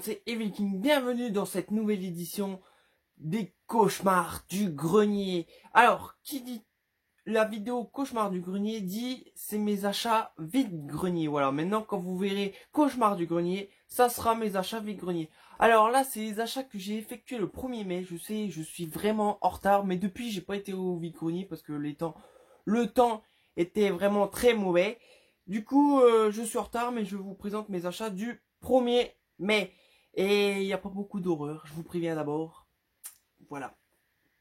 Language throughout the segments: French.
monde, c'est Evil King. Bienvenue dans cette nouvelle édition des cauchemars du grenier. Alors, qui dit la vidéo cauchemar du grenier dit c'est mes achats vide grenier. Voilà, maintenant quand vous verrez cauchemar du grenier, ça sera mes achats vide grenier. Alors là, c'est les achats que j'ai effectués le 1er mai. Je sais, je suis vraiment en retard, mais depuis j'ai pas été au vide grenier parce que le temps était vraiment très mauvais. Du coup, je suis en retard, mais je vous présente mes achats du 1er mai. Et il n'y a pas beaucoup d'horreur, je vous préviens d'abord. Voilà.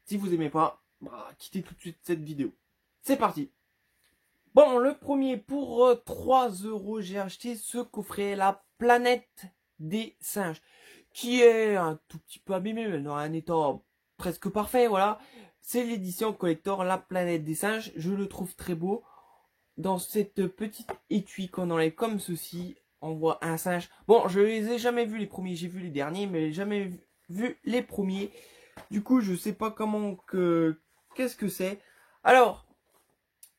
Si vous aimez pas, quittez tout de suite cette vidéo. C'est parti. Bon, le premier pour 3 €, j'ai acheté ce coffret, la planète des singes, qui est un tout petit peu abîmé, mais dans un état presque parfait, voilà. C'est l'édition collector, la planète des singes. Je le trouve très beau. Dans cette petite étui qu'on enlève comme ceci, on voit un singe. Bon, je les ai jamais vus les premiers, j'ai vu les derniers, mais jamais vu les premiers. Du coup, je sais pas qu'est-ce que c'est. Alors,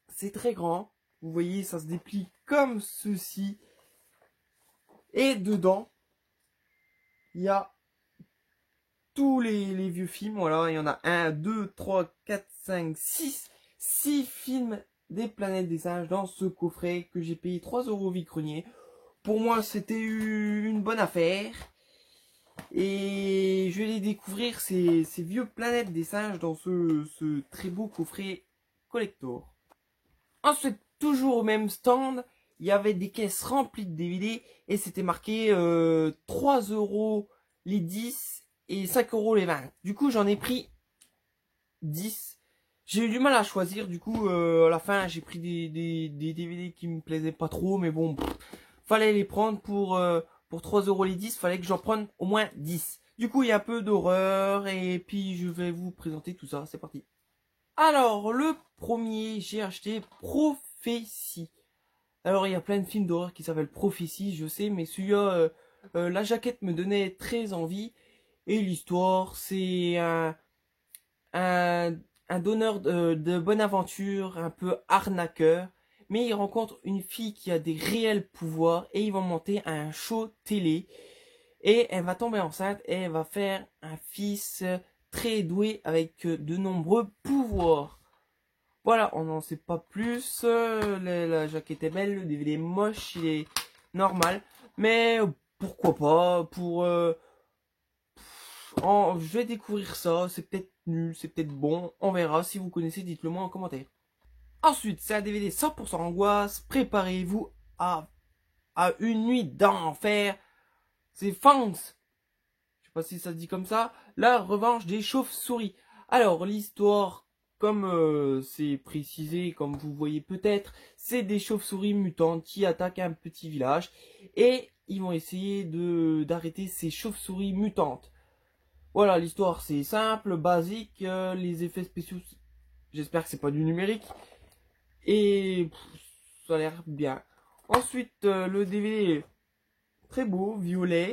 c'est très grand. Vous voyez, ça se déplie comme ceci. Et dedans, il y a tous les vieux films. Voilà, il y en a 1, 2, 3, 4, 5, 6. 6 films des planètes des singes dans ce coffret que j'ai payé 3 € au vide-grenier. Pour moi, c'était une bonne affaire. Et je vais les découvrir, ces vieux planètes des singes, dans ce très beau coffret collector. Ensuite, toujours au même stand, il y avait des caisses remplies de DVD et c'était marqué 3 € les 10 et 5 € les 20. Du coup, j'en ai pris 10. J'ai eu du mal à choisir, du coup, à la fin, j'ai pris des DVD qui me plaisaient pas trop, mais bon, fallait les prendre pour 3 € les 10, fallait que j'en prenne au moins 10. Du coup, il y a un peu d'horreur, et puis je vais vous présenter tout ça, c'est parti. Alors, le premier, j'ai acheté Prophétie. Alors, il y a plein de films d'horreur qui s'appellent Prophétie, je sais, mais celui-là, la jaquette me donnait très envie. Et l'histoire, c'est un donneur de bonne aventure, un peu arnaqueur. Mais il rencontre une fille qui a des réels pouvoirs et ils vont monter à un show télé. Et elle va tomber enceinte et elle va faire un fils très doué avec de nombreux pouvoirs. Voilà, on n'en sait pas plus. La jaquette est belle, le DVD est moche, il est normal. Mais pourquoi pas, je vais découvrir ça, c'est peut-être nul, c'est peut-être bon, on verra. Si vous connaissez, dites-le moi en commentaire. Ensuite, c'est un DVD 100% angoisse. Préparez-vous à une nuit d'enfer. C'est Fangs. Je sais pas si ça se dit comme ça. La revanche des chauves-souris. Alors, l'histoire, comme c'est précisé, comme vous voyez peut-être, c'est des chauves-souris mutantes qui attaquent un petit village. Et ils vont essayer d'arrêter ces chauves-souris mutantes. Voilà, l'histoire c'est simple, basique. Les effets spéciaux, j'espère que c'est pas du numérique. Et ça a l'air bien. Ensuite, le DVD est très beau, violet.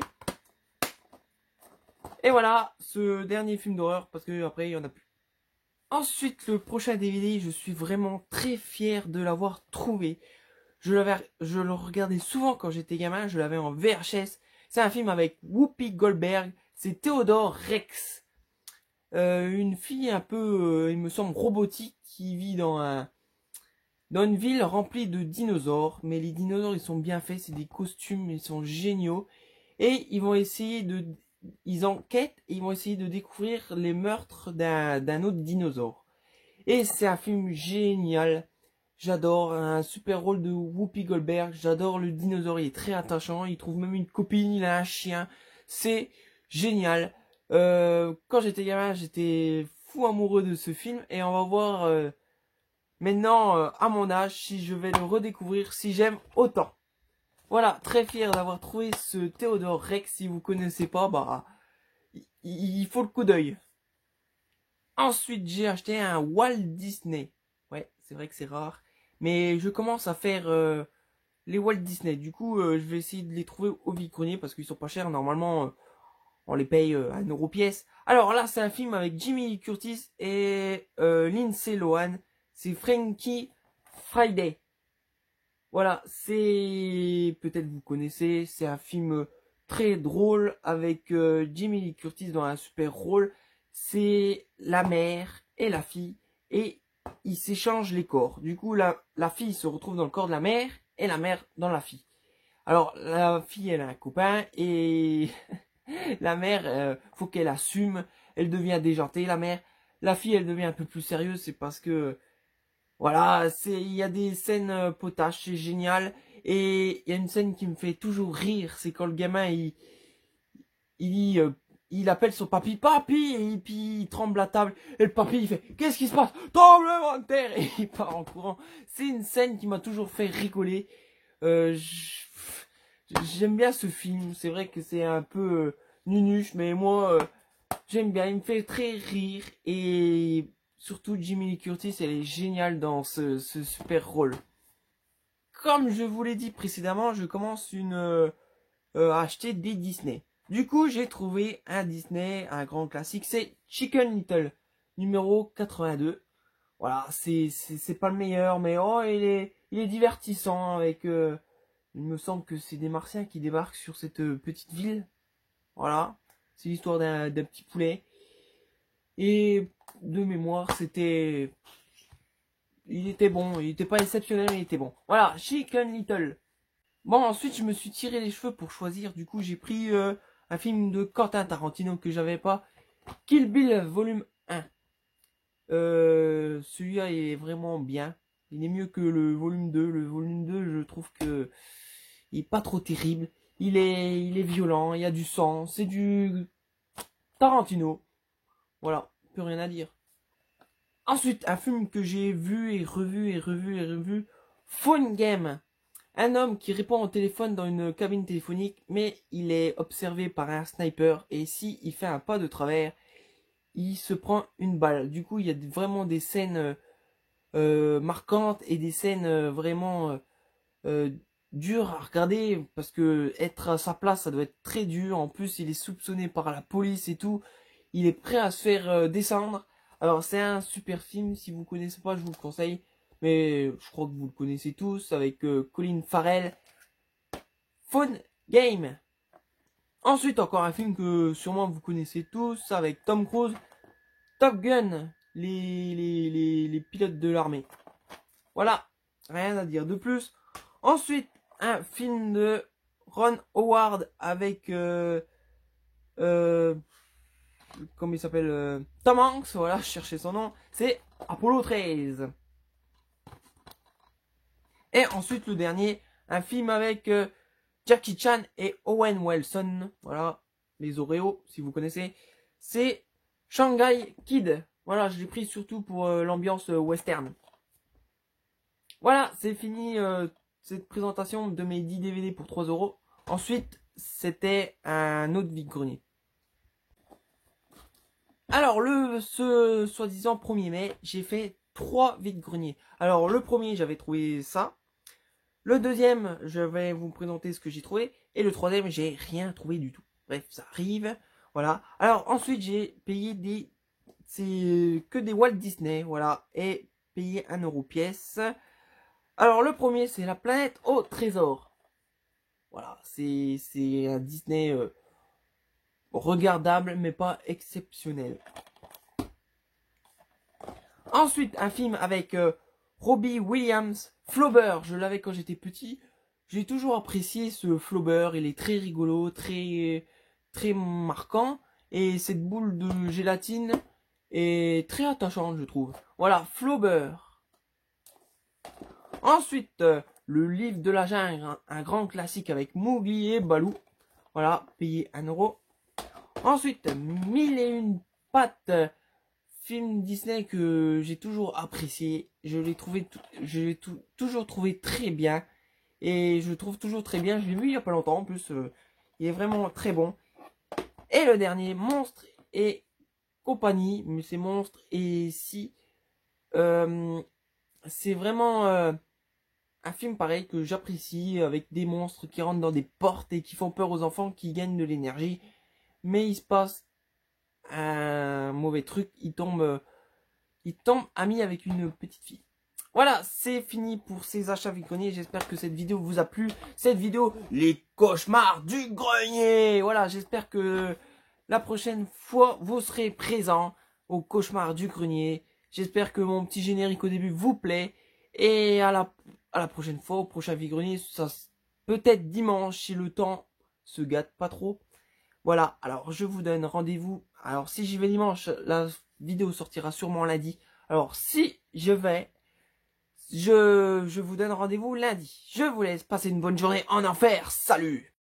Et voilà, ce dernier film d'horreur, parce que après il y en a plus. Ensuite, le prochain DVD, je suis vraiment très fier de l'avoir trouvé. Je le regardais souvent quand j'étais gamin, je l'avais en VHS. C'est un film avec Whoopi Goldberg, c'est Theodore Rex. Une fille un peu, il me semble, robotique qui vit dans une ville remplie de dinosaures. Mais les dinosaures, ils sont bien faits, c'est des costumes, ils sont géniaux. Et ils enquêtent et ils vont essayer de découvrir les meurtres d'un autre dinosaure. Et c'est un film génial. J'adore, un super rôle de Whoopi Goldberg. J'adore le dinosaure, il est très attachant. Il trouve même une copine, il a un chien. C'est génial. Quand j'étais gamin, j'étais fou amoureux de ce film. Et on va voir maintenant, à mon âge, si je vais le redécouvrir, si j'aime autant. Voilà, très fier d'avoir trouvé ce Theodore Rex. Si vous connaissez pas, il faut le coup d'œil. Ensuite, j'ai acheté un Walt Disney. Ouais, c'est vrai que c'est rare. Mais je commence à faire les Walt Disney. Du coup, je vais essayer de les trouver au vide-grenier parce qu'ils sont pas chers. Normalement, on les paye à 1 € pièce. Alors là, c'est un film avec Jamie Lee Curtis et Lindsay Lohan. C'est Frankie Friday. Voilà, c'est... Peut-être vous connaissez. C'est un film très drôle avec Jamie Lee Curtis dans un super rôle. C'est la mère et la fille et ils s'échangent les corps. Du coup, la fille se retrouve dans le corps de la mère et la mère dans la fille. Alors, la fille, elle a un copain et la mère, faut qu'elle assume. Elle devient déjantée, la mère. La fille, elle devient un peu plus sérieuse. C'est parce que, voilà, il y a des scènes potaches, c'est génial. Et il y a une scène qui me fait toujours rire. C'est quand le gamin, il, euh, il appelle son papy, papy, et puis il tremble la table. Et le papy, il fait, qu'est-ce qui se passe? Tremblement de terre! Et il part en courant. C'est une scène qui m'a toujours fait rigoler. Euh, J'aime bien ce film. C'est vrai que c'est un peu nunuche, mais moi, j'aime bien. Il me fait très rire. Et surtout, Jamie Lee Curtis, elle est géniale dans ce super rôle. Comme je vous l'ai dit précédemment, je commence à acheter des Disney. Du coup, j'ai trouvé un Disney, un grand classique. C'est Chicken Little, numéro 82. Voilà, c'est pas le meilleur, mais oh, il est divertissant avec... il me semble que c'est des Martiens qui débarquent sur cette petite ville. Voilà. C'est l'histoire d'un petit poulet. Et de mémoire, c'était... Il était bon. Il était pas exceptionnel, mais il était bon. Voilà, Chicken Little. Bon, ensuite, je me suis tiré les cheveux pour choisir. Du coup, j'ai pris un film de Quentin Tarantino que j'avais pas. Kill Bill, volume 1. Celui-là est vraiment bien. Il est mieux que le volume 2. Le volume 2, je trouve que il est pas trop terrible. Il est violent, il y a du sang, c'est du Tarantino. Voilà, plus rien à dire. Ensuite, un film que j'ai vu et revu et revu et revu. Phone Game. Un homme qui répond au téléphone dans une cabine téléphonique, mais il est observé par un sniper et si il fait un pas de travers, il se prend une balle. Du coup, il y a vraiment des scènes marquantes et des scènes vraiment euh, dur à regarder parce que être à sa place ça doit être très dur. En plus il est soupçonné par la police et tout, il est prêt à se faire descendre. Alors c'est un super film, si vous connaissez pas je vous le conseille, mais je crois que vous le connaissez tous avec Colin Farrell. Phone Game. Ensuite encore un film que sûrement vous connaissez tous avec Tom Cruise, Top Gun, les pilotes de l'armée. Voilà, rien à dire de plus. Ensuite un film de Ron Howard avec comment il s'appelle, Tom Hanks, voilà, je cherchais son nom, c'est Apollo 13. Et ensuite le dernier, un film avec Jackie Chan et Owen Wilson, voilà, les Oreos si vous connaissez, c'est Shanghai Kid. Voilà, je l'ai pris surtout pour l'ambiance western. Voilà, c'est fini cette présentation de mes 10 DVD pour 3 euros. Ensuite, c'était un autre vide-grenier. Alors, ce soi-disant 1er mai, j'ai fait 3 vide-greniers. Alors, le premier, j'avais trouvé ça. Le deuxième, je vais vous présenter ce que j'ai trouvé. Et le troisième, j'ai rien trouvé du tout. Bref, ça arrive. Voilà. Alors, ensuite, j'ai payé c'est que des Walt Disney, voilà. Et payé 1 euro pièce. Alors, le premier, c'est La planète au trésor. Voilà, c'est un Disney regardable, mais pas exceptionnel. Ensuite, un film avec Robbie Williams, Flaubert. Je l'avais quand j'étais petit. J'ai toujours apprécié ce Flaubert. Il est très rigolo, très marquant. Et cette boule de gélatine est très attachante, je trouve. Voilà, Flaubert. Ensuite, le livre de la jungle, un grand classique avec Mowgli et Balou. Voilà, payé 1 euro. Ensuite, 1001 pattes, film Disney que j'ai toujours apprécié. Je l'ai toujours trouvé très bien. Et je le trouve toujours très bien. Je l'ai vu il y a pas longtemps en plus. Il est vraiment très bon. Et le dernier, Monstres et compagnie. Mais c'est Monstres et si. C'est vraiment un film pareil que j'apprécie avec des monstres qui rentrent dans des portes et qui font peur aux enfants qui gagnent de l'énergie. Mais il se passe un mauvais truc, il tombe ami avec une petite fille. Voilà, c'est fini pour ces achats vide-grenier. J'espère que cette vidéo vous a plu. Cette vidéo, les cauchemars du grenier. Voilà, j'espère que la prochaine fois, vous serez présent au cauchemar du grenier. J'espère que mon petit générique au début vous plaît. Et à la prochaine fois, au prochain vide-grenier, ça peut-être dimanche si le temps se gâte pas trop. Voilà, alors je vous donne rendez-vous. Alors si j'y vais dimanche, la vidéo sortira sûrement lundi. Alors si je vais, je vous donne rendez-vous lundi. Je vous laisse passer une bonne journée en enfer. Salut!